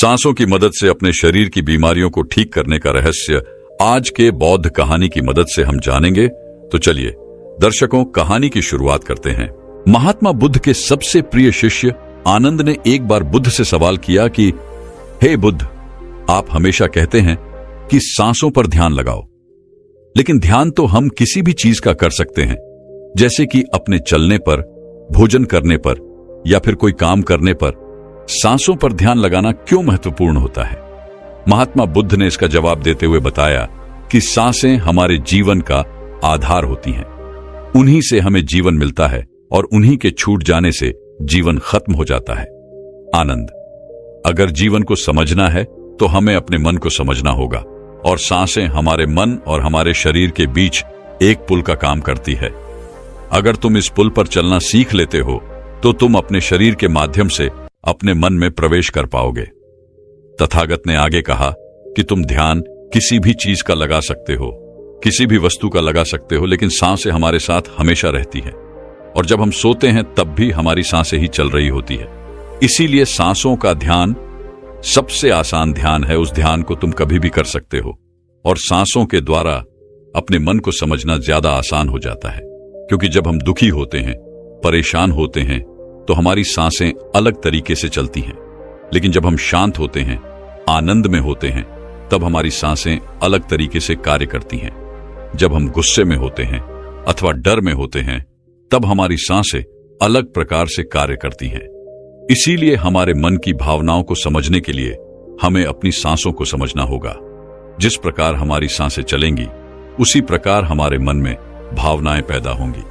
सांसों की मदद से अपने शरीर की बीमारियों को ठीक करने का रहस्य आज के बौद्ध कहानी की मदद से हम जानेंगे। तो चलिए दर्शकों, कहानी की शुरुआत करते हैं। महात्मा बुद्ध के सबसे प्रिय शिष्य आनंद ने एक बार बुद्ध से सवाल किया कि हे बुद्ध, आप हमेशा कहते हैं कि सांसों पर ध्यान लगाओ, लेकिन ध्यान तो हम किसी भी चीज का कर सकते हैं, जैसे कि अपने चलने पर, भोजन करने पर या फिर कोई काम करने पर। सांसों पर ध्यान लगाना क्यों महत्वपूर्ण होता है? महात्मा बुद्ध ने इसका जवाब देते हुए बताया कि सांसें हमारे जीवन का आधार होती हैं। उन्हीं से हमें जीवन मिलता है और उन्हीं के छूट जाने से जीवन खत्म हो जाता है। आनंद, अगर जीवन को समझना है तो हमें अपने मन को समझना होगा, और सांसें हमारे मन और हमारे शरीर के बीच एक पुल का काम करती है। अगर तुम इस पुल पर चलना सीख लेते हो तो तुम अपने शरीर के माध्यम से अपने मन में प्रवेश कर पाओगे। तथागत ने आगे कहा कि तुम ध्यान किसी भी चीज का लगा सकते हो, किसी भी वस्तु का लगा सकते हो, लेकिन सांसें हमारे साथ हमेशा रहती है, और जब हम सोते हैं तब भी हमारी सांसें ही चल रही होती है। इसीलिए सांसों का ध्यान सबसे आसान ध्यान है। उस ध्यान को तुम कभी भी कर सकते हो, और सांसों के द्वारा अपने मन को समझना ज्यादा आसान हो जाता है, क्योंकि जब हम दुखी होते हैं, परेशान होते हैं, तो हमारी सांसें अलग तरीके से चलती हैं, लेकिन जब हम शांत होते हैं, आनंद में होते हैं, तब हमारी सांसें अलग तरीके से कार्य करती हैं। जब हम गुस्से में होते हैं अथवा डर में होते हैं, तब हमारी सांसें अलग प्रकार से कार्य करती हैं। इसीलिए हमारे मन की भावनाओं को समझने के लिए हमें अपनी सांसों को समझना होगा। जिस प्रकार हमारी सांसें चलेंगी, उसी प्रकार हमारे मन में भावनाएं पैदा होंगी।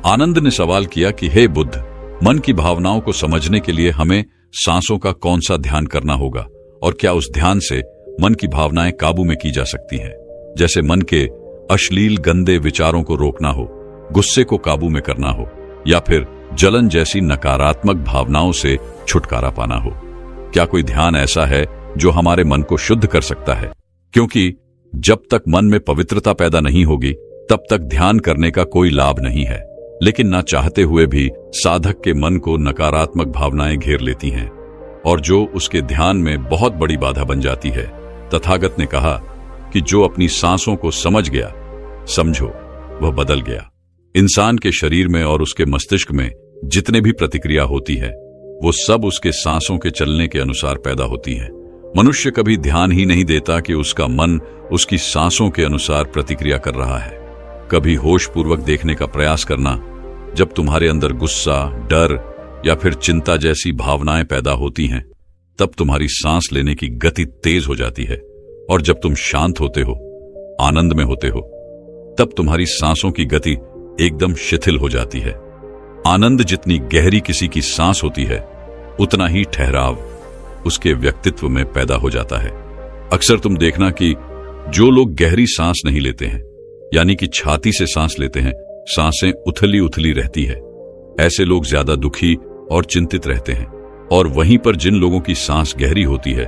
आनंद ने सवाल किया कि हे बुद्ध, मन की भावनाओं को समझने के लिए हमें सांसों का कौन सा ध्यान करना होगा, और क्या उस ध्यान से मन की भावनाएं काबू में की जा सकती हैं? जैसे मन के अश्लील गंदे विचारों को रोकना हो, गुस्से को काबू में करना हो, या फिर जलन जैसी नकारात्मक भावनाओं से छुटकारा पाना हो। क्या कोई ध्यान ऐसा है जो हमारे मन को शुद्ध कर सकता है? क्योंकि जब तक मन में पवित्रता पैदा नहीं होगी, तब तक ध्यान करने का कोई लाभ नहीं है। लेकिन ना चाहते हुए भी साधक के मन को नकारात्मक भावनाएं घेर लेती हैं, और जो उसके ध्यान में बहुत बड़ी बाधा बन जाती है। तथागत ने कहा कि जो अपनी सांसों को समझ गया, समझो वह बदल गया। इंसान के शरीर में और उसके मस्तिष्क में जितने भी प्रतिक्रिया होती है, वो सब उसके सांसों के चलने के अनुसार पैदा होती है। मनुष्य कभी ध्यान ही नहीं देता कि उसका मन उसकी सांसों के अनुसार प्रतिक्रिया कर रहा है। कभी होशपूर्वक देखने का प्रयास करना। जब तुम्हारे अंदर गुस्सा, डर या फिर चिंता जैसी भावनाएं पैदा होती हैं, तब तुम्हारी सांस लेने की गति तेज हो जाती है, और जब तुम शांत होते हो, आनंद में होते हो, तब तुम्हारी सांसों की गति एकदम शिथिल हो जाती है। आनंद जितनी गहरी किसी की सांस होती है, उतना ही ठहराव उसके व्यक्तित्व में पैदा हो जाता है। अक्सर तुम देखना कि जो लोग गहरी सांस नहीं लेते हैं, यानी कि छाती से सांस लेते हैं, सांसें उथली उथली रहती है, ऐसे लोग ज्यादा दुखी और चिंतित रहते हैं। और वहीं पर जिन लोगों की सांस गहरी होती है,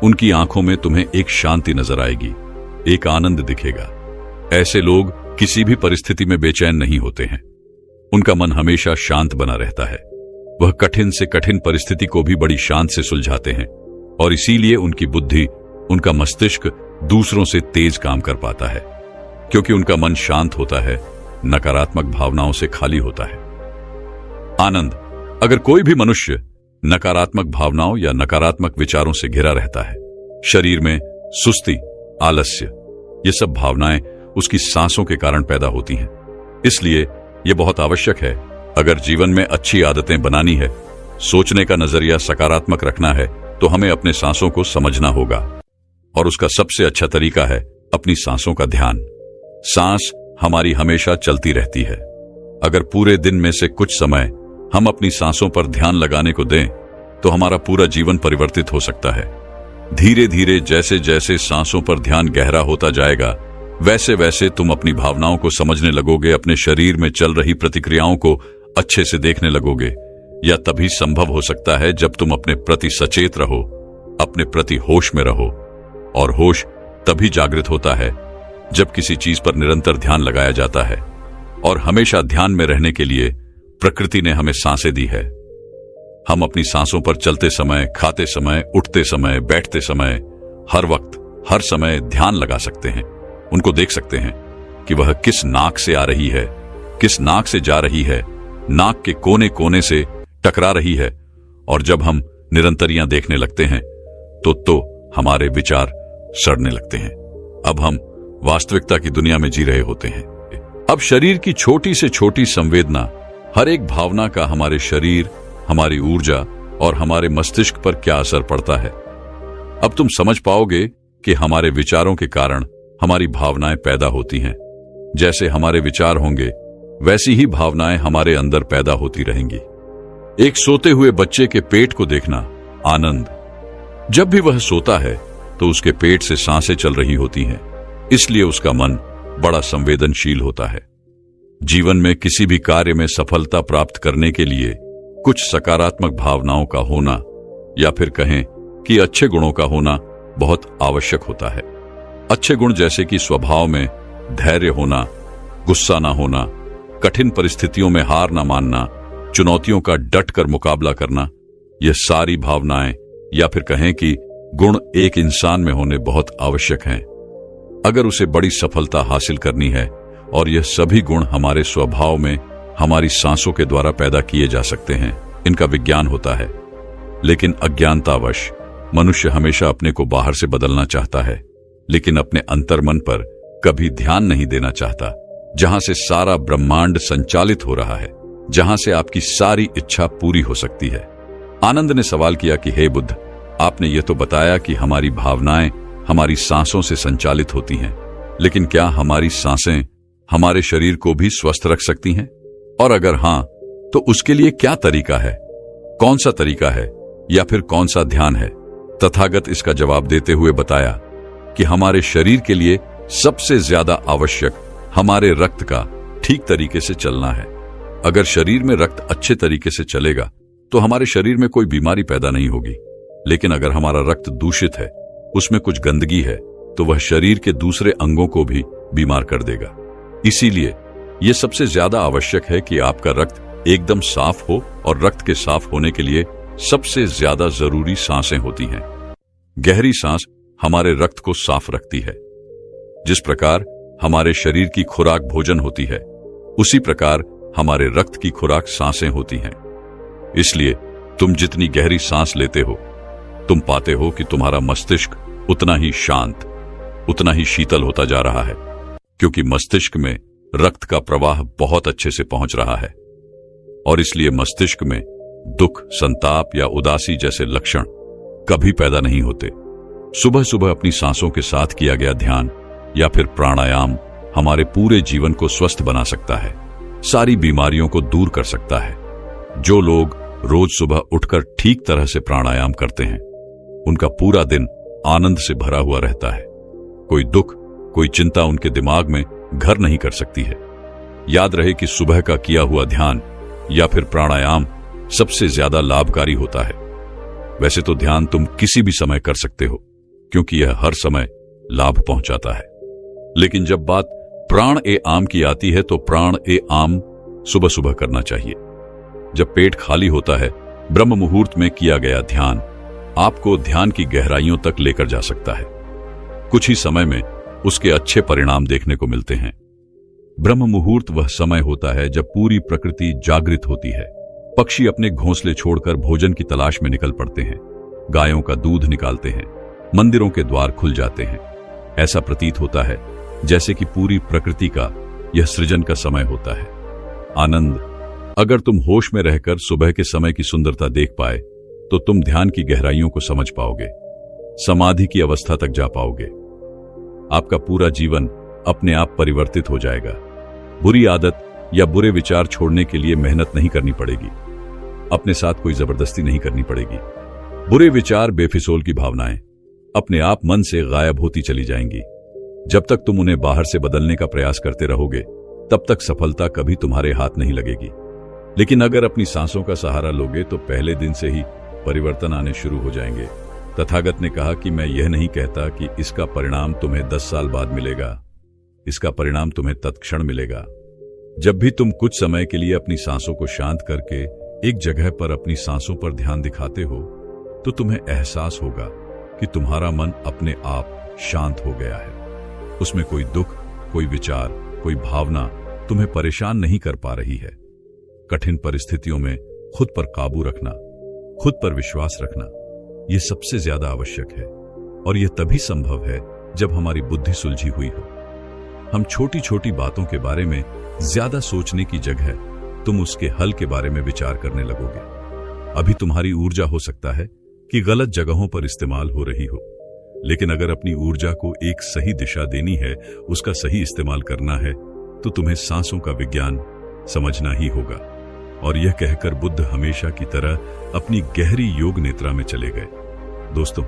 उनकी आंखों में तुम्हें एक शांति नजर आएगी, एक आनंद दिखेगा। ऐसे लोग किसी भी परिस्थिति में बेचैन नहीं होते हैं। उनका मन हमेशा शांत बना रहता है। वह कठिन से कठिन परिस्थिति को भी बड़ी शांत से सुलझाते हैं, और इसीलिए उनकी बुद्धि, उनका मस्तिष्क दूसरों से तेज काम कर पाता है, क्योंकि उनका मन शांत होता है, नकारात्मक भावनाओं से खाली होता है। आनंद, अगर कोई भी मनुष्य नकारात्मक भावनाओं या नकारात्मक विचारों से घिरा रहता है, शरीर में सुस्ती, आलस्य, ये सब भावनाएं उसकी सांसों के कारण पैदा होती हैं। इसलिए यह बहुत आवश्यक है, अगर जीवन में अच्छी आदतें बनानी है, सोचने का नजरिया सकारात्मक रखना है, तो हमें अपने सांसों को समझना होगा, और उसका सबसे अच्छा तरीका है अपनी सांसों का ध्यान। सांस हमारी हमेशा चलती रहती है। अगर पूरे दिन में से कुछ समय हम अपनी सांसों पर ध्यान लगाने को दें, तो हमारा पूरा जीवन परिवर्तित हो सकता है। धीरे धीरे जैसे जैसे सांसों पर ध्यान गहरा होता जाएगा, वैसे वैसे तुम अपनी भावनाओं को समझने लगोगे, अपने शरीर में चल रही प्रतिक्रियाओं को अच्छे से देखने लगोगे। यह तभी संभव हो सकता है जब तुम अपने प्रति सचेत रहो, अपने प्रति होश में रहो, और होश तभी जागृत होता है जब किसी चीज पर निरंतर ध्यान लगाया जाता है। और हमेशा ध्यान में रहने के लिए प्रकृति ने हमें सांसें दी है। हम अपनी सांसों पर चलते समय, खाते समय, उठते समय, बैठते समय, हर वक्त, हर समय ध्यान लगा सकते हैं। उनको देख सकते हैं कि वह किस नाक से आ रही है, किस नाक से जा रही है, नाक के कोने कोने से टकरा रही है। और जब हम निरंतरियां देखने लगते हैं तो हमारे विचार सड़ने लगते हैं। अब हम वास्तविकता की दुनिया में जी रहे होते हैं। अब शरीर की छोटी से छोटी संवेदना, हर एक भावना का हमारे शरीर, हमारी ऊर्जा और हमारे मस्तिष्क पर क्या असर पड़ता है। अब तुम समझ पाओगे कि हमारे विचारों के कारण हमारी भावनाएं पैदा होती हैं। जैसे हमारे विचार होंगे वैसी ही भावनाएं हमारे अंदर पैदा होती रहेंगी। एक सोते हुए बच्चे के पेट को देखना, आनंद। जब भी वह सोता है तो उसके पेट से सांसें चल रही होती हैं, इसलिए उसका मन बड़ा संवेदनशील होता है। जीवन में किसी भी कार्य में सफलता प्राप्त करने के लिए कुछ सकारात्मक भावनाओं का होना, या फिर कहें कि अच्छे गुणों का होना बहुत आवश्यक होता है। अच्छे गुण जैसे कि स्वभाव में धैर्य होना, गुस्सा ना होना, कठिन परिस्थितियों में हार ना मानना, चुनौतियों का डट कर मुकाबला करना, यह सारी भावनाएं या फिर कहें कि गुण एक इंसान में होने बहुत आवश्यक हैं अगर उसे बड़ी सफलता हासिल करनी है। और यह सभी गुण हमारे स्वभाव में हमारी सांसों के द्वारा पैदा किए जा सकते हैं। इनका विज्ञान होता है, लेकिन अज्ञानतावश मनुष्य हमेशा अपने को बाहर से बदलना चाहता है, लेकिन अपने अंतर्मन पर कभी ध्यान नहीं देना चाहता, जहां से सारा ब्रह्मांड संचालित हो रहा है, जहां से आपकी सारी इच्छा पूरी हो सकती है। आनंद ने सवाल किया कि हे बुद्ध, आपने ये तो बताया कि हमारी भावनाएं हमारी सांसों से संचालित होती हैं, लेकिन क्या हमारी सांसें हमारे शरीर को भी स्वस्थ रख सकती हैं? और अगर हां, तो उसके लिए क्या तरीका है? कौन सा तरीका है या फिर कौन सा ध्यान है? तथागत इसका जवाब देते हुए बताया कि हमारे शरीर के लिए सबसे ज्यादा आवश्यक हमारे रक्त का ठीक तरीके से चलना है। अगर शरीर में रक्त अच्छे तरीके से चलेगा तो हमारे शरीर में कोई बीमारी पैदा नहीं होगी। लेकिन अगर हमारा रक्त दूषित है, उसमें कुछ गंदगी है, तो वह शरीर के दूसरे अंगों को भी बीमार कर देगा। इसीलिए यह सबसे ज्यादा आवश्यक है कि आपका रक्त एकदम साफ हो, और रक्त के साफ होने के लिए सबसे ज्यादा जरूरी सांसें होती हैं। गहरी सांस हमारे रक्त को साफ रखती है। जिस प्रकार हमारे शरीर की खुराक भोजन होती है, उसी प्रकार हमारे रक्त की खुराक सांसें होती हैं। इसलिए तुम जितनी गहरी सांस लेते हो, तुम पाते हो कि तुम्हारा मस्तिष्क उतना ही शांत, उतना ही शीतल होता जा रहा है, क्योंकि मस्तिष्क में रक्त का प्रवाह बहुत अच्छे से पहुंच रहा है। और इसलिए मस्तिष्क में दुख, संताप या उदासी जैसे लक्षण कभी पैदा नहीं होते। सुबह सुबह अपनी सांसों के साथ किया गया ध्यान या फिर प्राणायाम हमारे पूरे जीवन को स्वस्थ बना सकता है, सारी बीमारियों को दूर कर सकता है। जो लोग रोज सुबह उठकर ठीक तरह से प्राणायाम करते हैं, उनका पूरा दिन आनंद से भरा हुआ रहता है। कोई दुख, कोई चिंता उनके दिमाग में घर नहीं कर सकती है। याद रहे कि सुबह का किया हुआ ध्यान या फिर प्राणायाम सबसे ज्यादा लाभकारी होता है। वैसे तो ध्यान तुम किसी भी समय कर सकते हो, क्योंकि यह हर समय लाभ पहुंचाता है। लेकिन जब बात प्राण ए आम की आती है, तो प्राण ए आम सुबह सुबह करना चाहिए। जब पेट खाली होता है, ब्रह्म मुहूर्त में किया गया ध्यान आपको ध्यान की गहराइयों तक लेकर जा सकता है। कुछ ही समय में उसके अच्छे परिणाम देखने को मिलते हैं। ब्रह्म मुहूर्त वह समय होता है जब पूरी प्रकृति जागृत होती है। पक्षी अपने घोंसले छोड़कर भोजन की तलाश में निकल पड़ते हैं, गायों का दूध निकालते हैं, मंदिरों के द्वार खुल जाते हैं। ऐसा प्रतीत होता है जैसे कि पूरी प्रकृति का यह सृजन का समय होता है। आनंद, अगर तुम होश में रहकर सुबह के समय की सुंदरता देख पाए, तो तुम ध्यान की गहराइयों को समझ पाओगे, समाधि की अवस्था तक जा पाओगे। आपका पूरा जीवन अपने आप परिवर्तित हो जाएगा। बुरी आदत या बुरे विचार छोड़ने के लिए मेहनत नहीं करनी पड़ेगी, अपने साथ कोई जबरदस्ती नहीं करनी पड़ेगी। बुरे विचार, बेफिजूल की भावनाएं अपने आप मन से गायब होती चली जाएंगी। जब तक तुम उन्हें बाहर से बदलने का प्रयास करते रहोगे, तब तक सफलता कभी तुम्हारे हाथ नहीं लगेगी। लेकिन अगर अपनी सांसों का सहारा लोगे, तो पहले दिन से ही परिवर्तन आने शुरू हो जाएंगे। तथागत ने कहा कि मैं यह नहीं कहता कि इसका परिणाम तुम्हें 10 साल बाद मिलेगा, इसका परिणाम तुम्हें तत्क्षण मिलेगा। जब भी तुम कुछ समय के लिए अपनी सांसों को शांत करके एक जगह पर अपनी सांसों पर ध्यान दिखाते हो तो तुम्हें एहसास होगा कि तुम्हारा मन अपने आप शांत हो गया है। उसमें कोई दुख, कोई विचार, कोई भावना तुम्हें परेशान नहीं कर पा रही है। कठिन परिस्थितियों में खुद पर काबू रखना, खुद पर विश्वास रखना, यह सबसे ज्यादा आवश्यक है। और यह तभी संभव है जब हमारी बुद्धि सुलझी हुई हो। हम छोटी छोटी बातों के बारे में ज्यादा सोचने की जगह तुम उसके हल के बारे में विचार करने लगोगे। अभी तुम्हारी ऊर्जा हो सकता है कि गलत जगहों पर इस्तेमाल हो रही हो, लेकिन अगर अपनी ऊर्जा को एक सही दिशा देनी है, उसका सही इस्तेमाल करना है, तो तुम्हें सांसों का विज्ञान समझना ही होगा। और यह कहकर बुद्ध हमेशा की तरह अपनी गहरी योग निद्रा में चले गए। दोस्तों,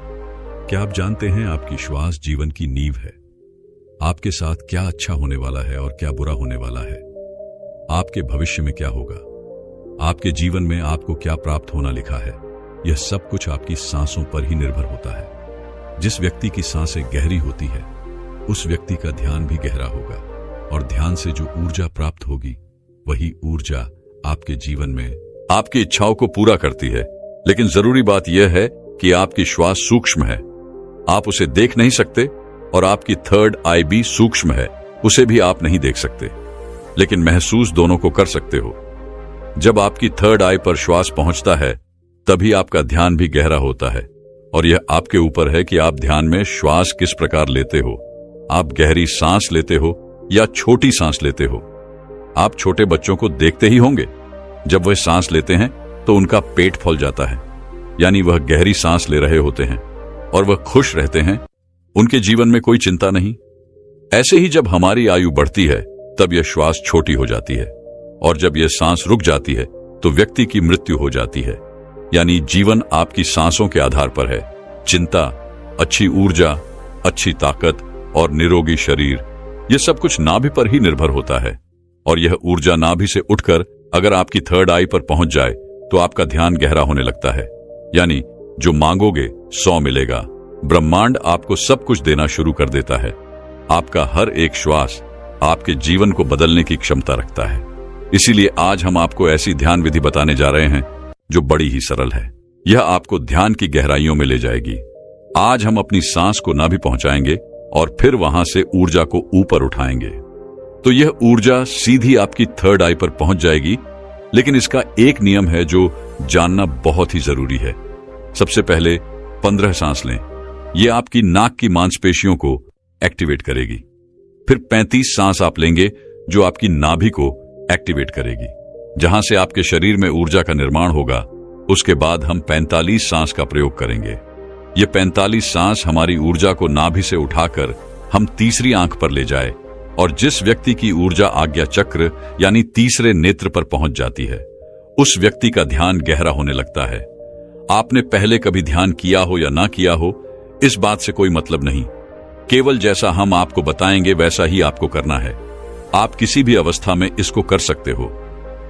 क्या आप जानते हैं आपकी श्वास जीवन की नींव है। आपके साथ क्या अच्छा होने वाला है और क्या बुरा होने वाला है, आपके भविष्य में क्या होगा, आपके जीवन में आपको क्या प्राप्त होना लिखा है, यह सब कुछ आपकी सांसों पर ही निर्भर होता है। जिस व्यक्ति की सांसें गहरी होती है, उस व्यक्ति का ध्यान भी गहरा होगा, और ध्यान से जो ऊर्जा प्राप्त होगी, वही ऊर्जा आपके जीवन में आपकी इच्छाओं को पूरा करती है। लेकिन जरूरी बात यह है कि आपकी श्वास सूक्ष्म है, आप उसे देख नहीं सकते, और आपकी थर्ड आई भी सूक्ष्म है, उसे भी आप नहीं देख सकते, लेकिन महसूस दोनों को कर सकते हो। जब आपकी थर्ड आई पर श्वास पहुंचता है, तभी आपका ध्यान भी गहरा होता है, और यह आपके ऊपर है कि आप ध्यान में श्वास किस प्रकार लेते हो। आप गहरी सांस लेते हो या छोटी सांस लेते हो। आप छोटे बच्चों को देखते ही होंगे, जब वह सांस लेते हैं तो उनका पेट फूल जाता है, यानी वह गहरी सांस ले रहे होते हैं और वह खुश रहते हैं, उनके जीवन में कोई चिंता नहीं। ऐसे ही जब हमारी आयु बढ़ती है, तब यह श्वास छोटी हो जाती है, और जब यह सांस रुक जाती है तो व्यक्ति की मृत्यु हो जाती है। यानी जीवन आपकी सांसों के आधार पर है। चिंता, अच्छी ऊर्जा, अच्छी ताकत और निरोगी शरीर, यह सब कुछ नाभि पर ही निर्भर होता है। और यह ऊर्जा नाभि से उठकर अगर आपकी थर्ड आई पर पहुंच जाए तो आपका ध्यान गहरा होने लगता है। यानी जो मांगोगे 100 मिलेगा। ब्रह्मांड आपको सब कुछ देना शुरू कर देता है। आपका हर एक श्वास आपके जीवन को बदलने की क्षमता रखता है। इसीलिए आज हम आपको ऐसी ध्यान विधि बताने जा रहे हैं जो बड़ी ही सरल है। यह आपको ध्यान की गहराइयों में ले जाएगी। आज हम अपनी सांस को नाभि पहुंचाएंगे और फिर वहां से ऊर्जा को ऊपर उठाएंगे, तो यह ऊर्जा सीधी आपकी थर्ड आई पर पहुंच जाएगी। लेकिन इसका एक नियम है जो जानना बहुत ही जरूरी है। सबसे पहले 15 सांस लें, यह आपकी नाक की मांसपेशियों को एक्टिवेट करेगी। फिर 35 सांस आप लेंगे जो आपकी नाभि को एक्टिवेट करेगी, जहां से आपके शरीर में ऊर्जा का निर्माण होगा। उसके बाद हम 45 सांस का प्रयोग करेंगे। ये 45 सांस हमारी ऊर्जा को नाभि से उठाकर हम तीसरी आंख पर ले जाए, और जिस व्यक्ति की ऊर्जा आज्ञा चक्र यानी तीसरे नेत्र पर पहुंच जाती है, उस व्यक्ति का ध्यान गहरा होने लगता है। आपने पहले कभी ध्यान किया हो या ना किया हो, इस बात से कोई मतलब नहीं। केवल जैसा हम आपको बताएंगे वैसा ही आपको करना है। आप किसी भी अवस्था में इसको कर सकते हो।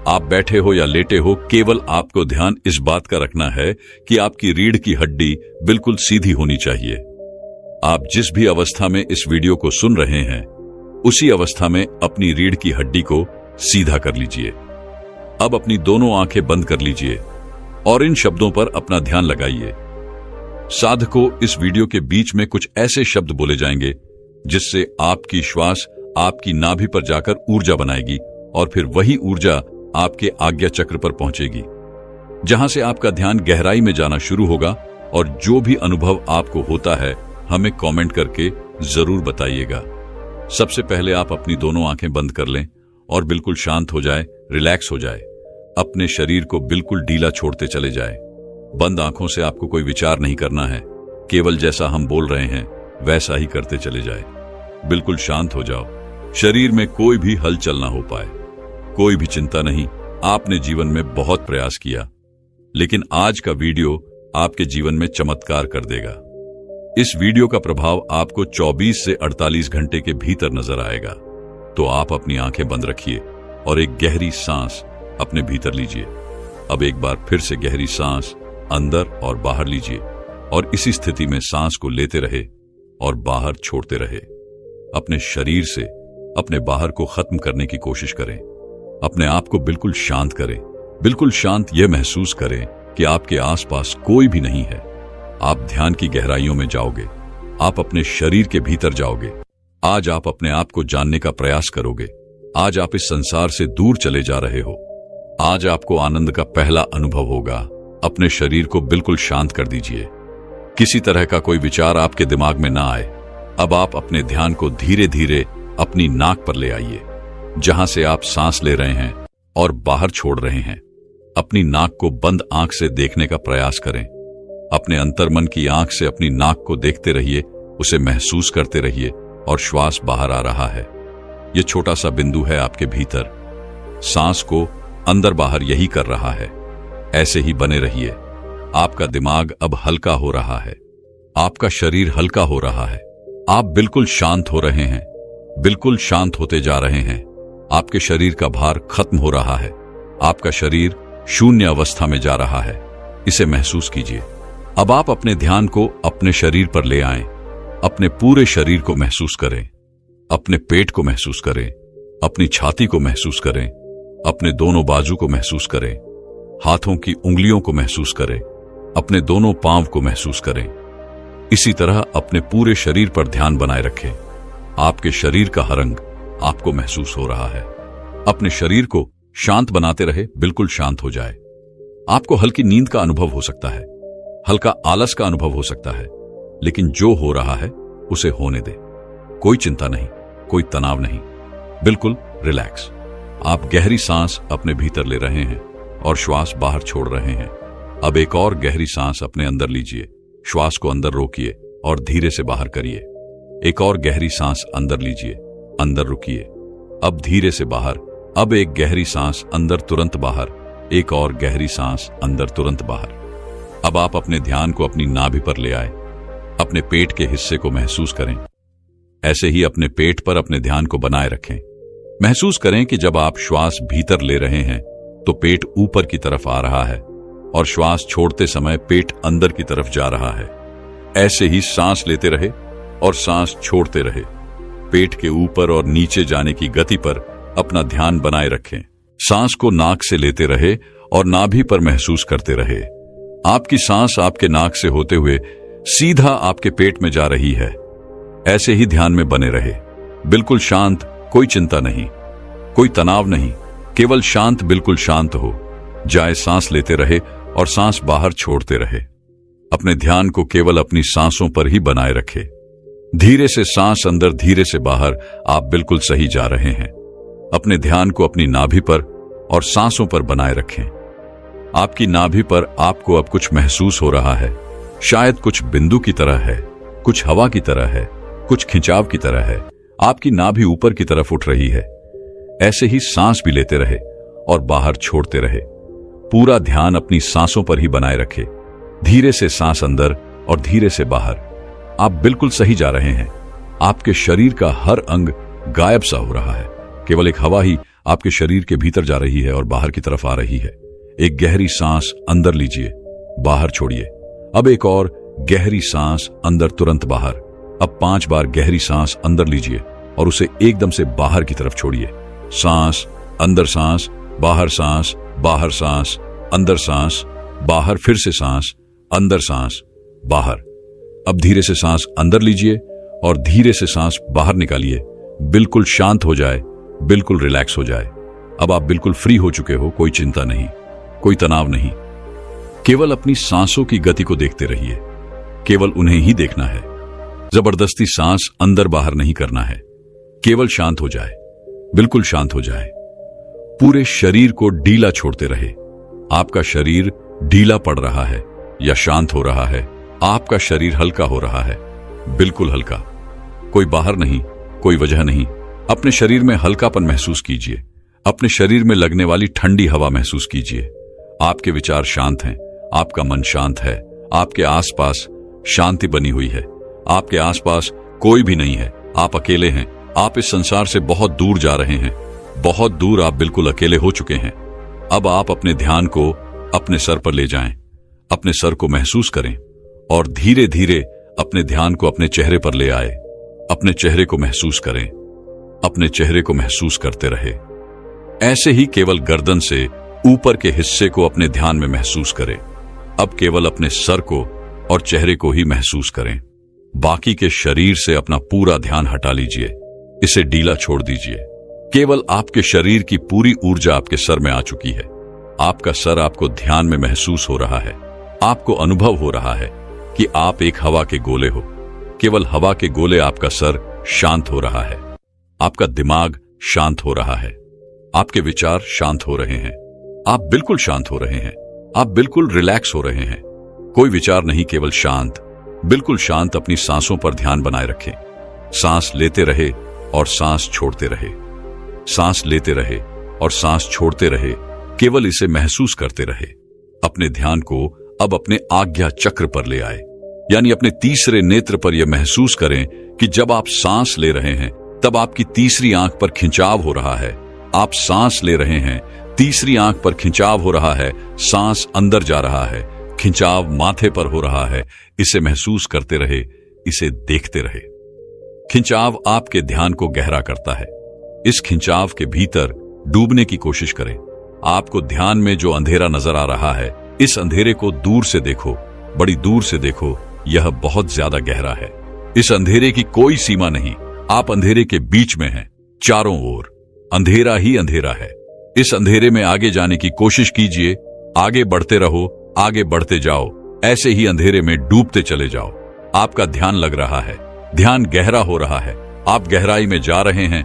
आप बैठे हो या लेटे हो, केवल आपको ध्यान इस बात का रखना है कि आपकी रीढ़ की हड्डी बिल्कुल सीधी होनी चाहिए। आप जिस भी अवस्था में इस वीडियो को सुन रहे हैं, उसी अवस्था में अपनी रीढ़ की हड्डी को सीधा कर लीजिए। अब अपनी दोनों आंखें बंद कर लीजिए और इन शब्दों पर अपना ध्यान लगाइए। साधकों, इस वीडियो के बीच में कुछ ऐसे शब्द बोले जाएंगे जिससे आपकी श्वास आपकी नाभि पर जाकर ऊर्जा बनाएगी, और फिर वही ऊर्जा आपके आज्ञा चक्र पर पहुंचेगी, जहां से आपका ध्यान गहराई में जाना शुरू होगा। और जो भी अनुभव आपको होता है, हमें कमेंट करके जरूर बताइएगा। सबसे पहले आप अपनी दोनों आंखें बंद कर लें और बिल्कुल शांत हो जाए, रिलैक्स हो जाए। अपने शरीर को बिल्कुल ढीला छोड़ते चले जाए। बंद आंखों से आपको कोई विचार नहीं करना है, केवल जैसा हम बोल रहे हैं वैसा ही करते चले जाए। बिल्कुल शांत हो जाओ। शरीर में कोई भी हलचल ना हो पाए। कोई भी चिंता नहीं। आपने जीवन में बहुत प्रयास किया, लेकिन आज का वीडियो आपके जीवन में चमत्कार कर देगा। इस वीडियो का प्रभाव आपको 24 से 48 घंटे के भीतर नजर आएगा। तो आप अपनी आंखें बंद रखिए और एक गहरी सांस अपने भीतर लीजिए। अब एक बार फिर से गहरी सांस अंदर और बाहर लीजिए, और इसी स्थिति में सांस को लेते रहे और बाहर छोड़ते रहे। अपने शरीर से अपने बाहर को खत्म करने की कोशिश करें। अपने आप को बिल्कुल शांत करें बिल्कुल शांत यह महसूस करें कि आपके आसपास कोई भी नहीं है। आप ध्यान की गहराइयों में जाओगे। आप अपने शरीर के भीतर जाओगे। आज आप अपने आप को जानने का प्रयास करोगे। आज आप इस संसार से दूर चले जा रहे हो। आज आपको आनंद का पहला अनुभव होगा। अपने शरीर को बिल्कुल शांत कर दीजिए। किसी तरह का कोई विचार आपके दिमाग में ना आए। अब आप अपने ध्यान को धीरे धीरे अपनी नाक पर ले आइए, जहां से आप सांस ले रहे हैं और बाहर छोड़ रहे हैं। अपनी नाक को बंद आंख से देखने का प्रयास करें। अपने अंतर्मन की आंख से अपनी नाक को देखते रहिए, उसे महसूस करते रहिए और श्वास बाहर आ रहा है। यह छोटा सा बिंदु है आपके भीतर। सांस को अंदर बाहर यही कर रहा है। ऐसे ही बने रहिए। आपका दिमाग अब हल्का हो रहा है। आपका शरीर हल्का हो रहा है। आप बिल्कुल शांत हो रहे हैं। बिल्कुल शांत होते जा रहे हैं। आपके शरीर का भार खत्म हो रहा है। आपका शरीर शून्य अवस्था में जा रहा है। इसे महसूस कीजिए। अब आप अपने ध्यान को अपने शरीर पर ले आएं। अपने पूरे शरीर को महसूस करें। अपने पेट को महसूस करें। अपनी छाती को महसूस करें। अपने दोनों बाजू को महसूस करें। हाथों की उंगलियों को महसूस करें। अपने दोनों पांव को महसूस करें। इसी तरह अपने पूरे शरीर पर ध्यान बनाए रखें। आपके शरीर का हर अंग आपको महसूस हो रहा है। अपने शरीर को शांत बनाते रहे, बिल्कुल शांत हो जाए। आपको हल्की नींद का अनुभव हो सकता है, हल्का आलस का अनुभव हो सकता है, लेकिन जो हो रहा है उसे होने दे। कोई चिंता नहीं, कोई तनाव नहीं, बिल्कुल रिलैक्स। आप गहरी सांस अपने भीतर ले रहे हैं और श्वास बाहर छोड़ रहे हैं। अब एक और गहरी सांस अपने अंदर लीजिए। श्वास को अंदर रोकिए और धीरे से बाहर करिए। एक और गहरी सांस अंदर लीजिए, अंदर रुकिए, अब धीरे से बाहर। अब एक गहरी सांस अंदर, तुरंत बाहर। एक और गहरी सांस अंदर, तुरंत बाहर। अब आप अपने ध्यान को अपनी नाभि पर ले आए। अपने पेट के हिस्से को महसूस करें। ऐसे ही अपने पेट पर अपने ध्यान को बनाए रखें। महसूस करें कि जब आप श्वास भीतर ले रहे हैं तो पेट ऊपर की तरफ आ रहा है और श्वास छोड़ते समय पेट अंदर की तरफ जा रहा है। ऐसे ही सांस लेते रहे और सांस छोड़ते रहे। पेट के ऊपर और नीचे जाने की गति पर अपना ध्यान बनाए रखें। सांस को नाक से लेते रहे और नाभि पर महसूस करते रहे। आपकी सांस आपके नाक से होते हुए सीधा आपके पेट में जा रही है। ऐसे ही ध्यान में बने रहे, बिल्कुल शांत, कोई चिंता नहीं, कोई तनाव नहीं, केवल शांत, बिल्कुल शांत हो जाए। सांस लेते रहे और सांस बाहर छोड़ते रहे। अपने ध्यान को केवल अपनी सांसों पर ही बनाए रखे। धीरे से सांस अंदर, धीरे से बाहर। आप बिल्कुल सही जा रहे हैं। अपने ध्यान को अपनी नाभि पर और सांसों पर बनाए रखें। आपकी नाभि पर आपको अब कुछ महसूस हो रहा है। शायद कुछ बिंदु की तरह है, कुछ हवा की तरह है, कुछ खिंचाव की तरह है। आपकी नाभि ऊपर की तरफ उठ रही है। ऐसे ही सांस भी लेते रहे और बाहर छोड़ते रहे। पूरा ध्यान अपनी सांसों पर ही बनाए रखे। धीरे से सांस अंदर और धीरे से बाहर। आप बिल्कुल सही जा रहे हैं। आपके शरीर का हर अंग गायब सा हो रहा है। केवल एक हवा ही आपके शरीर के भीतर जा रही है और बाहर की तरफ आ रही है। एक गहरी सांस अंदर लीजिए, बाहर छोड़िए। अब एक और गहरी सांस अंदर, तुरंत बाहर। अब 5 बार गहरी सांस अंदर लीजिए और उसे एकदम से बाहर की तरफ छोड़िए। सांस अंदर, सांस बाहर, सांस बाहर, सांस अंदर, सांस बाहर, फिर से सांस अंदर, सांस बाहर। अब धीरे से सांस अंदर लीजिए और धीरे से सांस बाहर निकालिए। बिल्कुल शांत हो जाए, बिल्कुल रिलैक्स हो जाए। अब आप बिल्कुल फ्री हो चुके हो। कोई चिंता नहीं, कोई तनाव नहीं। केवल अपनी सांसों की गति को देखते रहिए। केवल उन्हें ही देखना है। जबरदस्ती सांस अंदर बाहर नहीं करना है। केवल शांत हो जाए, बिल्कुल शांत हो जाए। पूरे शरीर को ढीला छोड़ते रहे। आपका शरीर ढीला पड़ रहा है या शांत हो रहा है। आपका शरीर हल्का हो रहा है, बिल्कुल हल्का। कोई बाहर नहीं, कोई वजह नहीं। अपने शरीर में हल्कापन महसूस कीजिए। अपने शरीर में लगने वाली ठंडी हवा महसूस कीजिए। आपके विचार शांत हैं। आपका मन शांत है। आपके आसपास शांति बनी हुई है। आपके आसपास कोई भी नहीं है। आप अकेले हैं। आप इस संसार से बहुत दूर जा रहे हैं, बहुत दूर। आप बिल्कुल अकेले हो चुके हैं। अब आप अपने ध्यान को अपने सर पर ले जाएं। अपने सर को महसूस करें और धीरे धीरे अपने ध्यान को अपने चेहरे पर ले आए। अपने चेहरे को महसूस करें। अपने चेहरे को महसूस करते रहे। ऐसे ही केवल गर्दन से ऊपर के हिस्से को अपने ध्यान में महसूस करें। अब केवल अपने सर को और चेहरे को ही महसूस करें। बाकी के शरीर से अपना पूरा ध्यान हटा लीजिए, इसे ढीला छोड़ दीजिए। केवल आपके शरीर की पूरी ऊर्जा आपके सर में आ चुकी है। आपका सर आपको ध्यान में महसूस हो रहा है। आपको अनुभव हो रहा है कि आप एक हवा के गोले हो। केवल हवा के गोले आपका सर शांत हो रहा है। आपका दिमाग शांत हो रहा है। आपके विचार शांत हो रहे हैं। आप बिल्कुल शांत हो रहे हैं। आप बिल्कुल रिलैक्स हो रहे हैं। कोई विचार नहीं, केवल शांत, बिल्कुल शांत। अपनी सांसों पर ध्यान बनाए रखें। सांस लेते रहे और सांस छोड़ते रहे, सांस लेते रहे और सांस छोड़ते रहे। केवल इसे महसूस करते रहे। अपने ध्यान को अब अपने आज्ञा चक्र पर ले आए, यानी अपने तीसरे नेत्र पर यह महसूस करें कि जब आप सांस ले रहे हैं तब आपकी तीसरी आंख पर खिंचाव हो रहा है। आप सांस ले रहे हैं, तीसरी आंख पर खिंचाव हो रहा है, सांस अंदर जा रहा है, खिंचाव माथे पर हो रहा है। इसे महसूस करते रहे, इसे देखते रहे। खिंचाव आपके ध्यान को गहरा करता है। इस खिंचाव के भीतर डूबने की कोशिश करें। आपको ध्यान में जो अंधेरा नजर आ रहा है, इस अंधेरे को दूर से देखो, बड़ी दूर से देखो। यह बहुत ज्यादा गहरा है। इस अंधेरे की कोई सीमा नहीं। आप अंधेरे के बीच में हैं। चारों ओर अंधेरा ही अंधेरा है। इस अंधेरे में आगे जाने की कोशिश कीजिए। आगे बढ़ते रहो, आगे बढ़ते जाओ। ऐसे ही अंधेरे में डूबते चले जाओ। आपका ध्यान लग रहा है, ध्यान गहरा हो रहा है। आप गहराई में जा रहे हैं।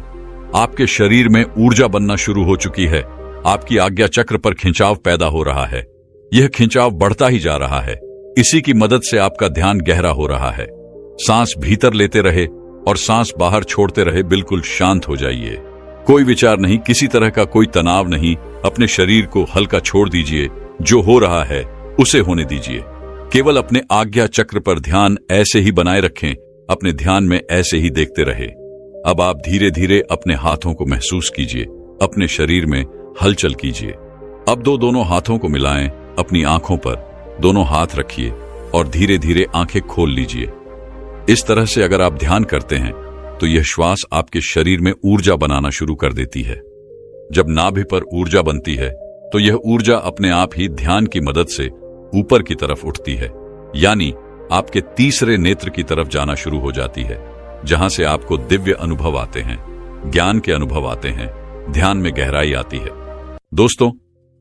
आपके शरीर में ऊर्जा बनना शुरू हो चुकी है। आपकी आज्ञा चक्र पर खिंचाव पैदा हो रहा है। यह खिंचाव बढ़ता ही जा रहा है। इसी की मदद से आपका ध्यान गहरा हो रहा है। सांस भीतर लेते रहे और सांस बाहर छोड़ते रहे। बिल्कुल शांत हो जाइए। कोई विचार नहीं, किसी तरह का कोई तनाव नहीं। अपने शरीर को हल्का छोड़ दीजिए। जो हो रहा है उसे होने दीजिए। केवल अपने आज्ञा चक्र पर ध्यान ऐसे ही बनाए रखें। अपने ध्यान में ऐसे ही देखते रहे। अब आप धीरे धीरे अपने हाथों को महसूस कीजिए। अपने शरीर में हलचल कीजिए। अब दोनों हाथों को मिलाएं। अपनी आंखों पर दोनों हाथ रखिए और धीरे धीरे आंखें खोल लीजिए। इस तरह से अगर आप ध्यान करते हैं तो यह श्वास आपके शरीर में ऊर्जा बनाना शुरू कर देती है। जब नाभि पर ऊर्जा बनती है तो यह ऊर्जा अपने आप ही ध्यान की मदद से ऊपर की तरफ उठती है, यानी आपके तीसरे नेत्र की तरफ जाना शुरू हो जाती है, जहां से आपको दिव्य अनुभव आते हैं, ज्ञान के अनुभव आते हैं, ध्यान में गहराई आती है। दोस्तों,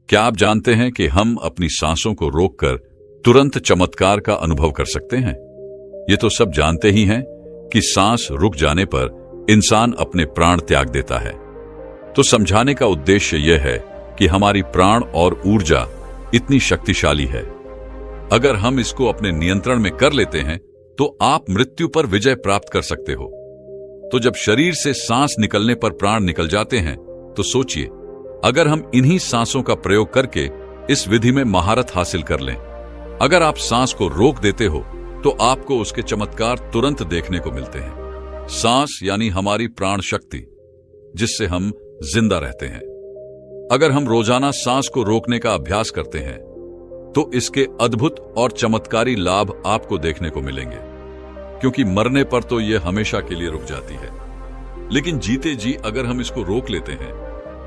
क्या आप जानते हैं कि हम अपनी सांसों को रोककर तुरंत चमत्कार का अनुभव कर सकते हैं? ये तो सब जानते ही हैं कि सांस रुक जाने पर इंसान अपने प्राण त्याग देता है। तो समझाने का उद्देश्य यह है कि हमारी प्राण और ऊर्जा इतनी शक्तिशाली है। अगर हम इसको अपने नियंत्रण में कर लेते हैं तो आप मृत्यु पर विजय प्राप्त कर सकते हो। तो जब शरीर से सांस निकलने पर प्राण निकल जाते हैं तो सोचिए, अगर हम इन्हीं सांसों का प्रयोग करके इस विधि में महारत हासिल कर लें। अगर आप सांस को रोक देते हो तो आपको उसके चमत्कार तुरंत देखने को मिलते हैं। सांस यानी हमारी प्राण शक्ति, जिससे हम जिंदा रहते हैं। अगर हम रोजाना सांस को रोकने का अभ्यास करते हैं तो इसके अद्भुत और चमत्कारी लाभ आपको देखने को मिलेंगे, क्योंकि मरने पर तो यह हमेशा के लिए रुक जाती है, लेकिन जीते जी अगर हम इसको रोक लेते हैं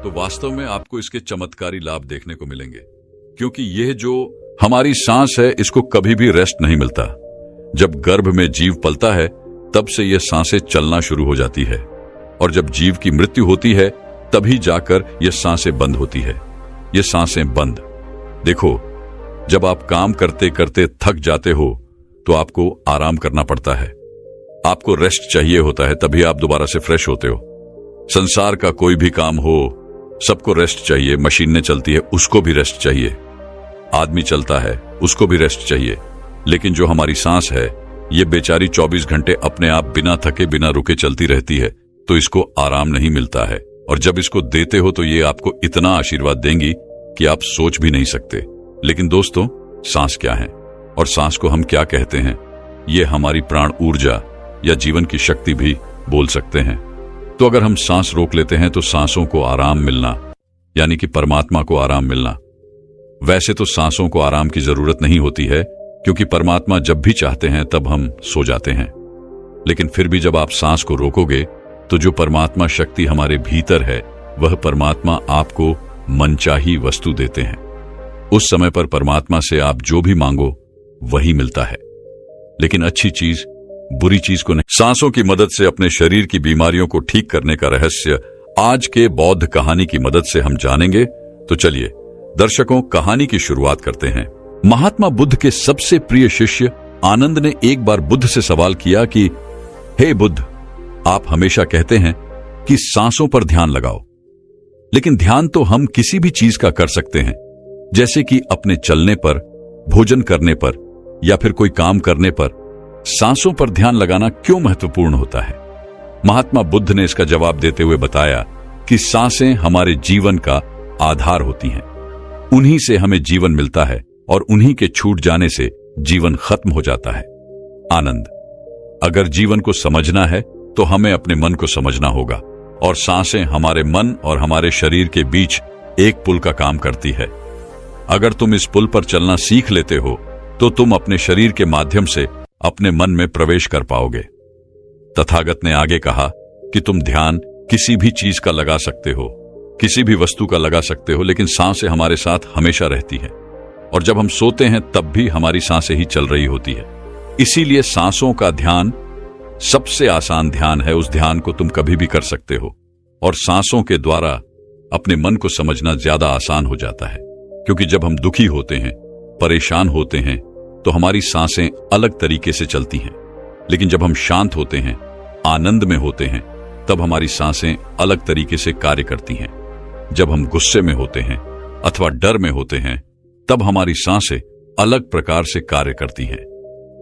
तो वास्तव में आपको इसके चमत्कारी लाभ देखने को मिलेंगे। क्योंकि यह जो हमारी सांस है, इसको कभी भी रेस्ट नहीं मिलता। जब गर्भ में जीव पलता है तब से यह सांसें चलना शुरू हो जाती है, और जब जीव की मृत्यु होती है तभी जाकर यह सांसें बंद होती है। ये सांसें बंद। देखो, जब आप काम करते करते थक जाते हो तो आपको आराम करना पड़ता है। आपको रेस्ट चाहिए होता है, तभी आप दोबारा से फ्रेश होते हो। संसार का कोई भी काम हो, सबको रेस्ट चाहिए। मशीनें चलती है, उसको भी रेस्ट चाहिए। आदमी चलता है, उसको भी रेस्ट चाहिए। लेकिन जो हमारी सांस है, ये बेचारी 24 घंटे अपने आप बिना थके बिना रुके चलती रहती है, तो इसको आराम नहीं मिलता है। और जब इसको देते हो तो ये आपको इतना आशीर्वाद देंगी कि आप सोच भी नहीं सकते। लेकिन दोस्तों, सांस क्या है और सांस को हम क्या कहते हैं? ये हमारी प्राण ऊर्जा या जीवन की शक्ति भी बोल सकते हैं। तो अगर हम सांस रोक लेते हैं तो सांसों को आराम मिलना, यानी कि परमात्मा को आराम मिलना। वैसे तो सांसों को आराम की जरूरत नहीं होती है, क्योंकि परमात्मा जब भी चाहते हैं तब हम सो जाते हैं। लेकिन फिर भी जब आप सांस को रोकोगे तो जो परमात्मा शक्ति हमारे भीतर है, वह परमात्मा आपको मनचाही वस्तु देते हैं। उस समय पर परमात्मा से आप जो भी मांगो वही मिलता है, लेकिन अच्छी चीज बुरी चीज को नहीं। सांसों की मदद से अपने शरीर की बीमारियों को ठीक करने का रहस्य आज के बौद्ध कहानी की मदद से हम जानेंगे। तो चलिए दर्शकों, कहानी की शुरुआत करते हैं। महात्मा बुद्ध के सबसे प्रिय शिष्य आनंद ने एक बार बुद्ध से सवाल किया कि हे बुद्ध, आप हमेशा कहते हैं कि सांसों पर ध्यान लगाओ, लेकिन ध्यान तो हम किसी भी चीज का कर सकते हैं, जैसे कि अपने चलने पर, भोजन करने पर या फिर कोई काम करने पर। सांसों पर ध्यान लगाना क्यों महत्वपूर्ण होता है? महात्मा बुद्ध ने इसका जवाब देते हुए बताया कि सांसें हमारे जीवन का आधार होती हैं। उन्हीं से हमें जीवन मिलता है और उन्हीं के छूट जाने से जीवन खत्म हो जाता है। आनंद, अगर जीवन को समझना है तो हमें अपने मन को समझना होगा, और सांसें हमारे मन और हमारे शरीर के बीच एक पुल का काम करती है। अगर तुम इस पुल पर चलना सीख लेते हो तो तुम अपने शरीर के माध्यम से अपने मन में प्रवेश कर पाओगे। तथागत ने आगे कहा कि तुम ध्यान किसी भी चीज का लगा सकते हो, किसी भी वस्तु का लगा सकते हो, लेकिन सांसें हमारे साथ हमेशा रहती है, और जब हम सोते हैं तब भी हमारी सांसें ही चल रही होती है। इसीलिए सांसों का ध्यान सबसे आसान ध्यान है। उस ध्यान को तुम कभी भी कर सकते हो, और सांसों के द्वारा अपने मन को समझना ज्यादा आसान हो जाता है, क्योंकि जब हम दुखी होते हैं, परेशान होते हैं, तो हमारी सांसें अलग तरीके से चलती हैं, लेकिन जब हम शांत होते हैं, आनंद में होते हैं, तब हमारी सांसें अलग तरीके से कार्य करती हैं। जब हम गुस्से में होते हैं अथवा डर में होते हैं, तब हमारी सांसें अलग प्रकार से कार्य करती हैं।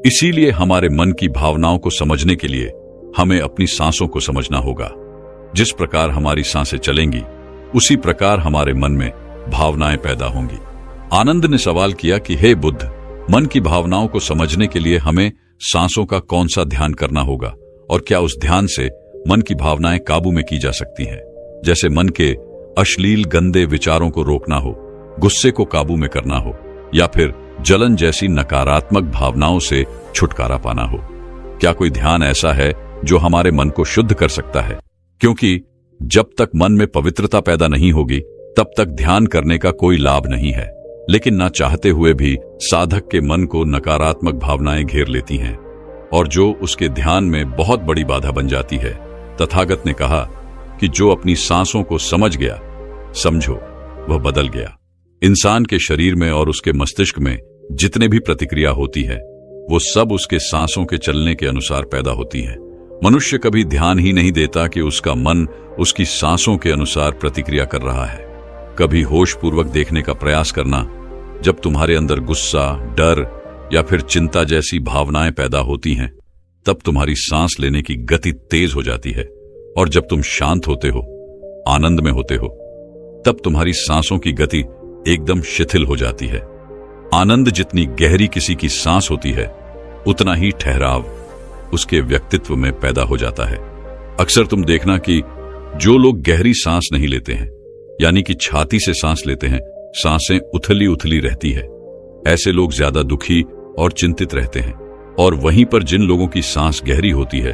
इसीलिए हमारे मन की भावनाओं को समझने के लिए हमें अपनी सांसों को समझना होगा। जिस प्रकार हमारी सांसें चलेंगी, उसी प्रकार हमारे मन में भावनाएं पैदा होंगी। आनंद ने सवाल किया कि हे बुद्ध, मन की भावनाओं को समझने के लिए हमें सांसों का कौन सा ध्यान करना होगा, और क्या उस ध्यान से मन की भावनाएं काबू में की जा सकती हैं? जैसे मन के अश्लील गंदे विचारों को रोकना हो, गुस्से को काबू में करना हो, या फिर जलन जैसी नकारात्मक भावनाओं से छुटकारा पाना हो। क्या कोई ध्यान ऐसा है जो हमारे मन को शुद्ध कर सकता है? क्योंकि जब तक मन में पवित्रता पैदा नहीं होगी, तब तक ध्यान करने का कोई लाभ नहीं है। लेकिन ना चाहते हुए भी साधक के मन को नकारात्मक भावनाएं घेर लेती हैं, और जो उसके ध्यान में बहुत बड़ी बाधा बन जाती है। तथागत ने कहा कि जो अपनी सांसों को समझ गया, समझो वह बदल गया। इंसान के शरीर में और उसके मस्तिष्क में जितने भी प्रतिक्रिया होती है, वो सब उसके सांसों के चलने के अनुसार पैदा होती है। मनुष्य कभी ध्यान ही नहीं देता कि उसका मन उसकी सांसों के अनुसार प्रतिक्रिया कर रहा है। कभी होशपूर्वक देखने का प्रयास करना, जब तुम्हारे अंदर गुस्सा, डर या फिर चिंता जैसी भावनाएं पैदा होती हैं, तब तुम्हारी सांस लेने की गति तेज हो जाती है, और जब तुम शांत होते हो, आनंद में होते हो, तब तुम्हारी सांसों की गति एकदम शिथिल हो जाती है। आनंद जितनी गहरी किसी की सांस होती है, उतना ही ठहराव उसके व्यक्तित्व में पैदा हो जाता है। अक्सर तुम देखना कि जो लोग गहरी सांस नहीं लेते हैं, यानी कि छाती से सांस लेते हैं, सांसें उथली उथली रहती है। ऐसे लोग ज्यादा दुखी और चिंतित रहते हैं। और वहीं पर जिन लोगों की सांस गहरी होती है,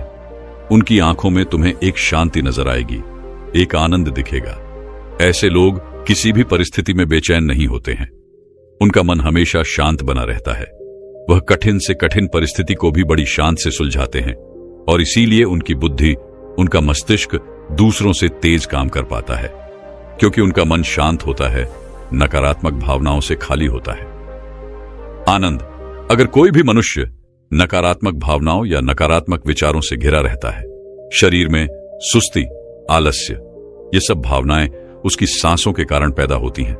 उनकी आंखों में तुम्हें एक शांति नजर आएगी, एक आनंद दिखेगा। ऐसे लोग किसी भी परिस्थिति में बेचैन नहीं होते हैं। उनका मन हमेशा शांत बना रहता है। वह कठिन से कठिन परिस्थिति को भी बड़ी शांत से सुलझाते हैं, और इसीलिए उनकी बुद्धि, उनका मस्तिष्क दूसरों से तेज काम कर पाता है, क्योंकि उनका मन शांत होता है, नकारात्मक भावनाओं से खाली होता है। आनंद, अगर कोई भी मनुष्य नकारात्मक भावनाओं या नकारात्मक विचारों से घिरा रहता है, शरीर में सुस्ती, आलस्य, ये सब भावनाएं उसकी सांसों के कारण पैदा होती हैं।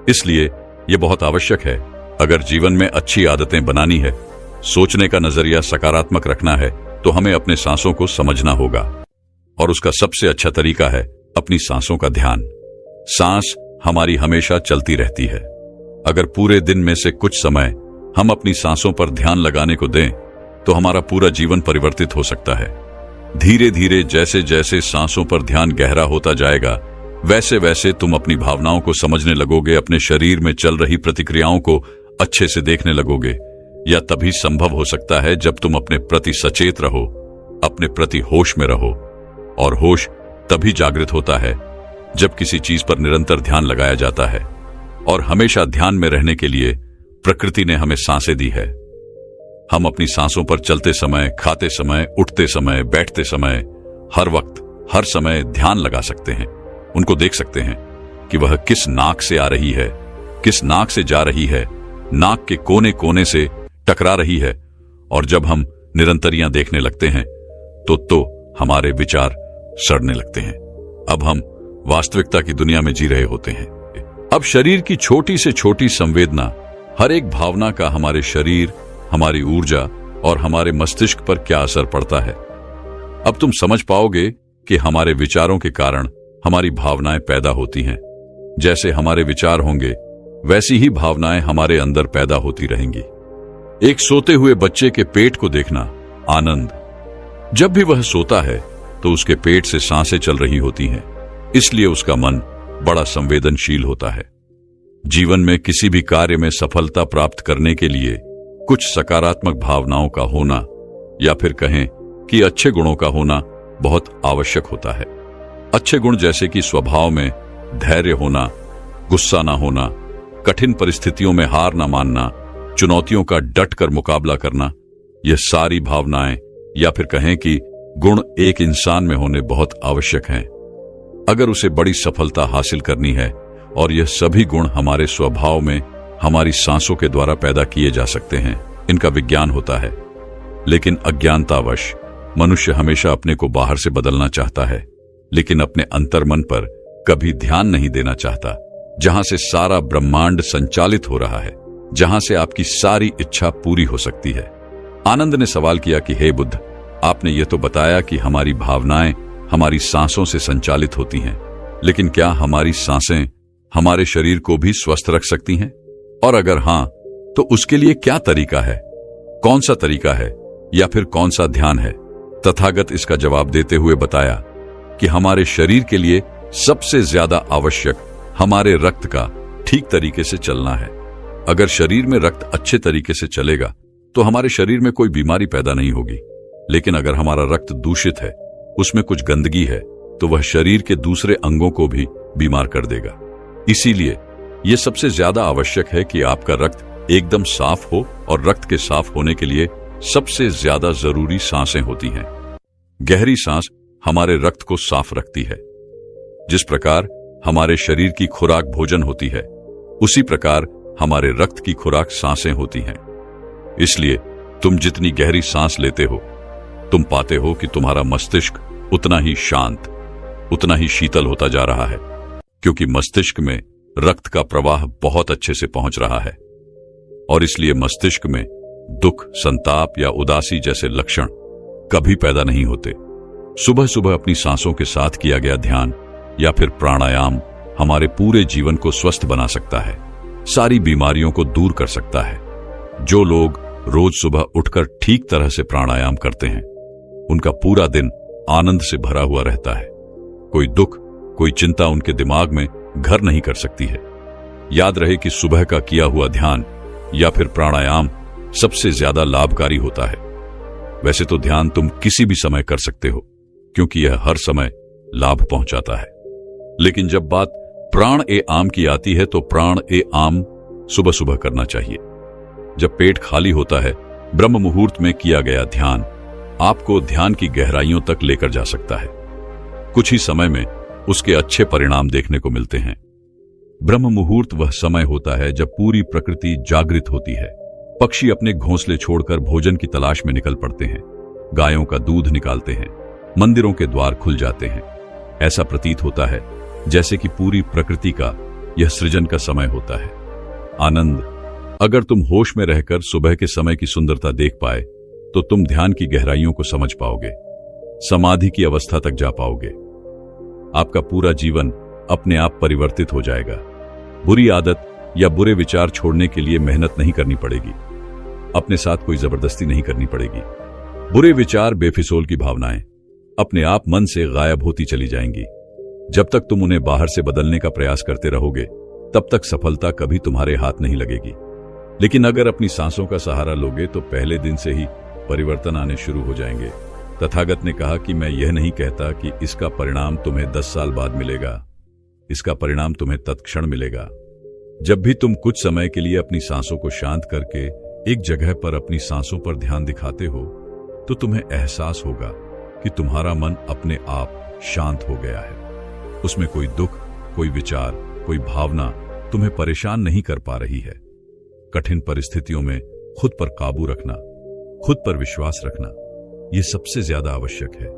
इसलिए यह बहुत आवश्यक है, अगर जीवन में अच्छी आदतें बनानी है, सोचने का नजरिया सकारात्मक रखना है, तो हमें अपने सांसों को समझना होगा। और उसका सबसे अच्छा तरीका है अपनी सांसों का ध्यान। सांस हमारी हमेशा चलती रहती है। अगर पूरे दिन में से कुछ समय हम अपनी सांसों पर ध्यान लगाने को दें, तो हमारा पूरा जीवन परिवर्तित हो सकता है। धीरे धीरे जैसे जैसे सांसों पर ध्यान गहरा होता जाएगा, वैसे वैसे तुम अपनी भावनाओं को समझने लगोगे, अपने शरीर में चल रही प्रतिक्रियाओं को अच्छे से देखने लगोगे। यह तभी संभव हो सकता है जब तुम अपने प्रति सचेत रहो, अपने प्रति होश में रहो। और होश तभी जागृत होता है जब किसी चीज पर निरंतर ध्यान लगाया जाता है, और हमेशा ध्यान में रहने के लिए प्रकृति ने हमें सांसें दी है। हम अपनी सांसों पर चलते समय, खाते समय, उठते समय, बैठते समय, हर वक्त, हर समय ध्यान लगा सकते हैं। उनको देख सकते हैं कि वह किस नाक से आ रही है, किस नाक से जा रही है, नाक के कोने कोने से टकरा रही है। और जब हम निरंतरियां देखने लगते हैं तो हमारे विचार सड़ने लगते हैं। अब हम वास्तविकता की दुनिया में जी रहे होते हैं। अब शरीर की छोटी से छोटी संवेदना, हर एक भावना का हमारे शरीर, हमारी ऊर्जा और हमारे मस्तिष्क पर क्या असर पड़ता है। अब तुम समझ पाओगे कि हमारे विचारों के कारण हमारी भावनाएं पैदा होती हैं। जैसे हमारे विचार होंगे, वैसी ही भावनाएं हमारे अंदर पैदा होती रहेंगी। एक सोते हुए बच्चे के पेट को देखना, आनंद। जब भी वह सोता है तो उसके पेट से सांसें चल रही होती हैं, इसलिए उसका मन बड़ा संवेदनशील होता है। जीवन में किसी भी कार्य में सफलता प्राप्त करने के लिए कुछ सकारात्मक भावनाओं का होना, या फिर कहें कि अच्छे गुणों का होना बहुत आवश्यक होता है। अच्छे गुण जैसे कि स्वभाव में धैर्य होना, गुस्सा ना होना, कठिन परिस्थितियों में हार ना मानना, चुनौतियों का डट कर मुकाबला करना, यह सारी भावनाएं या फिर कहें कि गुण एक इंसान में होने बहुत आवश्यक हैं अगर उसे बड़ी सफलता हासिल करनी है। और यह सभी गुण हमारे स्वभाव में हमारी सांसों के द्वारा पैदा किए जा सकते हैं। इनका विज्ञान होता है, लेकिन अज्ञानतावश मनुष्य हमेशा अपने को बाहर से बदलना चाहता है, लेकिन अपने अंतर्मन पर कभी ध्यान नहीं देना चाहता, जहां से सारा ब्रह्मांड संचालित हो रहा है, जहां से आपकी सारी इच्छा पूरी हो सकती है। आनंद ने सवाल किया कि हे बुद्ध, आपने ये तो बताया कि हमारी भावनाएं हमारी सांसों से संचालित होती हैं, लेकिन क्या हमारी सांसें हमारे शरीर को भी स्वस्थ रख सकती हैं? और अगर हां, तो उसके लिए क्या तरीका है? कौन सा तरीका है या फिर कौन सा ध्यान है? तथागत इसका जवाब देते हुए बताया कि हमारे शरीर के लिए सबसे ज्यादा आवश्यक हमारे रक्त का ठीक तरीके से चलना है। अगर शरीर में रक्त अच्छे तरीके से चलेगा तो हमारे शरीर में कोई बीमारी पैदा नहीं होगी। लेकिन अगर हमारा रक्त दूषित है, उसमें कुछ गंदगी है, तो वह शरीर के दूसरे अंगों को भी बीमार कर देगा। इसीलिए यह सबसे ज्यादा आवश्यक है कि आपका रक्त एकदम साफ हो, और रक्त के साफ होने के लिए सबसे ज्यादा जरूरी सांसें होती हैं। गहरी सांस हमारे रक्त को साफ रखती है। जिस प्रकार हमारे शरीर की खुराक भोजन होती है, उसी प्रकार हमारे रक्त की खुराक सांसें होती हैं। इसलिए तुम जितनी गहरी सांस लेते हो, तुम पाते हो कि तुम्हारा मस्तिष्क उतना ही शांत, उतना ही शीतल होता जा रहा है, क्योंकि मस्तिष्क में रक्त का प्रवाह बहुत अच्छे से पहुंच रहा है। और इसलिए मस्तिष्क में दुख, संताप या उदासी जैसे लक्षण कभी पैदा नहीं होते। सुबह सुबह अपनी सांसों के साथ किया गया ध्यान या फिर प्राणायाम हमारे पूरे जीवन को स्वस्थ बना सकता है, सारी बीमारियों को दूर कर सकता है। जो लोग रोज सुबह उठकर ठीक तरह से प्राणायाम करते हैं, उनका पूरा दिन आनंद से भरा हुआ रहता है। कोई दुख, कोई चिंता उनके दिमाग में घर नहीं कर सकती है। याद रहे कि सुबह का किया हुआ ध्यान या फिर प्राणायाम सबसे ज्यादा लाभकारी होता है। वैसे तो ध्यान तुम किसी भी समय कर सकते हो, क्योंकि यह हर समय लाभ पहुंचाता है। लेकिन जब बात प्राण ए आम की आती है, तो प्राण ए आम सुबह सुबह करना चाहिए। जब पेट खाली होता है, ब्रह्म मुहूर्त में किया गया ध्यान आपको ध्यान की गहराइयों तक लेकर जा सकता है। कुछ ही समय में उसके अच्छे परिणाम देखने को मिलते हैं। ब्रह्म मुहूर्त वह समय होता है जब पूरी प्रकृति जागृत होती है। पक्षी अपने घोंसले छोड़कर भोजन की तलाश में निकल पड़ते हैं, गायों का दूध निकालते हैं, मंदिरों के द्वार खुल जाते हैं। ऐसा प्रतीत होता है जैसे कि पूरी प्रकृति का यह सृजन का समय होता है। आनंद, अगर तुम होश में रहकर सुबह के समय की सुंदरता देख पाए, तो तुम ध्यान की गहराइयों को समझ पाओगे, समाधि की अवस्था तक जा पाओगे। आपका पूरा जीवन अपने आप परिवर्तित हो जाएगा। बुरी आदत या बुरे विचार छोड़ने के लिए मेहनत नहीं करनी पड़ेगी, अपने साथ कोई जबरदस्ती नहीं करनी पड़ेगी। बुरे विचार, बेफिजूल की भावनाएं अपने आप मन से गायब होती चली जाएंगी। जब तक तुम उन्हें बाहर से बदलने का प्रयास करते रहोगे, तब तक सफलता कभी तुम्हारे हाथ नहीं लगेगी। लेकिन अगर अपनी सांसों का सहारा लोगे, तो पहले दिन से ही परिवर्तन आने शुरू हो जाएंगे। तथागत ने कहा कि मैं यह नहीं कहता कि इसका परिणाम तुम्हें 10 साल बाद मिलेगा, इसका परिणाम तुम्हें तत्क्षण मिलेगा। जब भी तुम कुछ समय के लिए अपनी सांसों को शांत करके एक जगह पर अपनी सांसों पर ध्यान दिखाते हो, तो तुम्हें एहसास होगा कि तुम्हारा मन अपने आप शांत हो गया है। उसमें कोई दुख, कोई विचार, कोई भावना तुम्हें परेशान नहीं कर पा रही है। कठिन परिस्थितियों में खुद पर काबू रखना, खुद पर विश्वास रखना, यह सबसे ज्यादा आवश्यक है।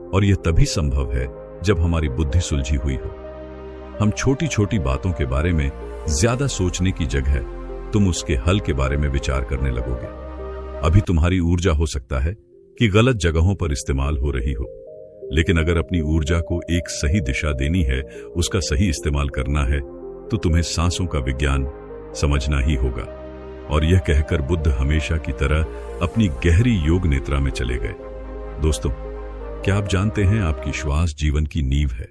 और यह तभी संभव है जब हमारी बुद्धि सुलझी हुई हो। हम छोटी छोटी बातों के बारे में ज्यादा सोचने की जगह तुम उसके हल के बारे में विचार करने लगोगे। अभी तुम्हारी ऊर्जा हो सकता है कि गलत जगहों पर इस्तेमाल हो रही हो, लेकिन अगर अपनी ऊर्जा को एक सही दिशा देनी है, उसका सही इस्तेमाल करना है, तो तुम्हें सांसों का विज्ञान समझना ही होगा। और यह कहकर बुद्ध हमेशा की तरह अपनी गहरी योग निद्रा में चले गए। दोस्तों, क्या आप जानते हैं आपकी श्वास जीवन की नींव है।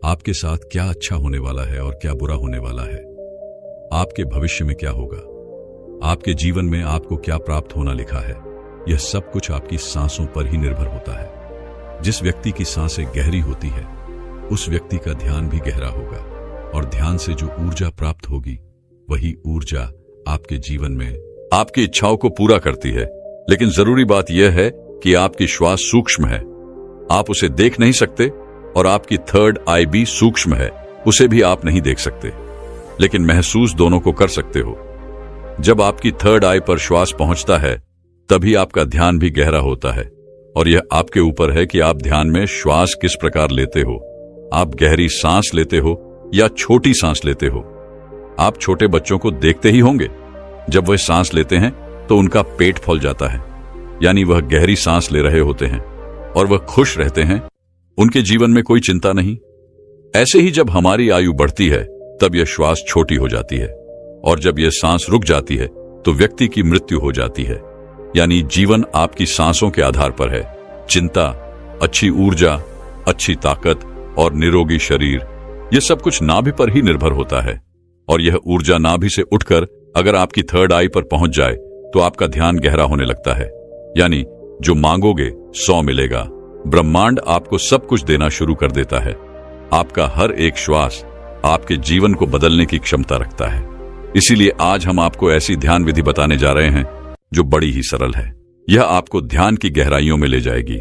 आपके साथ क्या अच्छा होने वाला है और क्या बुरा होने वाला है, आपके भविष्य में क्या होगा, आपके जीवन में आपको क्या प्राप्त होना लिखा है, यह सब कुछ आपकी सांसों पर ही निर्भर होता है। जिस व्यक्ति की सांसें गहरी होती है, उस व्यक्ति का ध्यान भी गहरा होगा, और ध्यान से जो ऊर्जा प्राप्त होगी, वही ऊर्जा आपके जीवन में आपकी इच्छाओं को पूरा करती है। लेकिन जरूरी बात यह है कि आपकी श्वास सूक्ष्म है, आप उसे देख नहीं सकते, और आपकी थर्ड आई भी सूक्ष्म है, उसे भी आप नहीं देख सकते, लेकिन महसूस दोनों को कर सकते हो। जब आपकी थर्ड आई पर श्वास पहुंचता है, तभी आपका ध्यान भी गहरा होता है, और यह आपके ऊपर है कि आप ध्यान में श्वास किस प्रकार लेते हो। आप गहरी सांस लेते हो या छोटी सांस लेते हो। आप छोटे बच्चों को देखते ही होंगे, जब वह सांस लेते हैं तो उनका पेट फूल जाता है, यानी वह गहरी सांस ले रहे होते हैं और वह खुश रहते हैं, उनके जीवन में कोई चिंता नहीं। ऐसे ही जब हमारी आयु बढ़ती है, तब यह श्वास छोटी हो जाती है, और जब यह सांस रुक जाती है तो व्यक्ति की मृत्यु हो जाती है। यानी जीवन आपकी सांसों के आधार पर है। चिंता, अच्छी ऊर्जा, अच्छी ताकत और निरोगी शरीर, यह सब कुछ नाभि पर ही निर्भर होता है। और यह ऊर्जा नाभि से उठकर अगर आपकी थर्ड आई पर पहुंच जाए तो आपका ध्यान गहरा होने लगता है। यानी जो मांगोगे 100 मिलेगा। ब्रह्मांड आपको सब कुछ देना शुरू कर देता है। आपका हर एक श्वास आपके जीवन को बदलने की क्षमता रखता है। इसीलिए आज हम आपको ऐसी ध्यान विधि बताने जा रहे हैं जो बड़ी ही सरल है। यह आपको ध्यान की गहराइयों में ले जाएगी।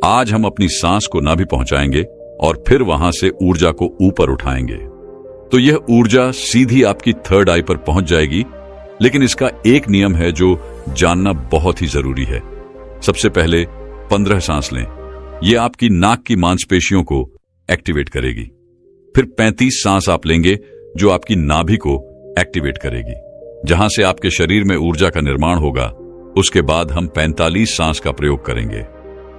आज हम अपनी सांस को नाभि पहुंचाएंगे और फिर वहां से ऊर्जा को ऊपर उठाएंगे, तो यह ऊर्जा सीधी आपकी थर्ड आई पर पहुंच जाएगी। लेकिन इसका एक नियम है जो जानना बहुत ही जरूरी है। सबसे पहले 15 सांस लें, यह आपकी नाक की मांसपेशियों को एक्टिवेट करेगी। फिर 35 सांस आप लेंगे जो आपकी नाभि को एक्टिवेट करेगी, जहां से आपके शरीर में ऊर्जा का निर्माण होगा। उसके बाद हम 45 सांस का प्रयोग करेंगे।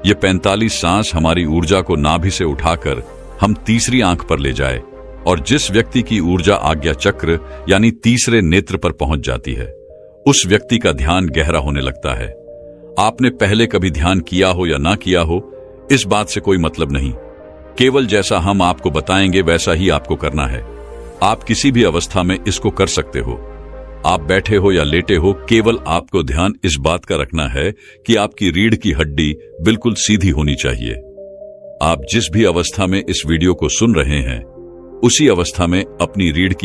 ये 45 सांस हमारी ऊर्जा को नाभि से उठाकर हम तीसरी आंख पर ले जाए, और जिस व्यक्ति की ऊर्जा आज्ञा चक्र यानी तीसरे नेत्र पर पहुंच जाती है, उस व्यक्ति का ध्यान गहरा होने लगता है। आपने पहले कभी ध्यान किया हो या ना किया हो, इस बात से कोई मतलब नहीं। केवल जैसा हम आपको बताएंगे वैसा ही आपको करना है। आप किसी भी अवस्था में इसको कर सकते हो। आप बैठे हो या लेटे हो, केवल आपको ध्यान इस बात का रखना है कि आपकी रीढ़ की हड्डी बिल्कुल सीधी होनी चाहिए। आप जिस भी अवस्था में इस वीडियो को सुन रहे हैं, उसी अवस्था में अपनी रीढ़ की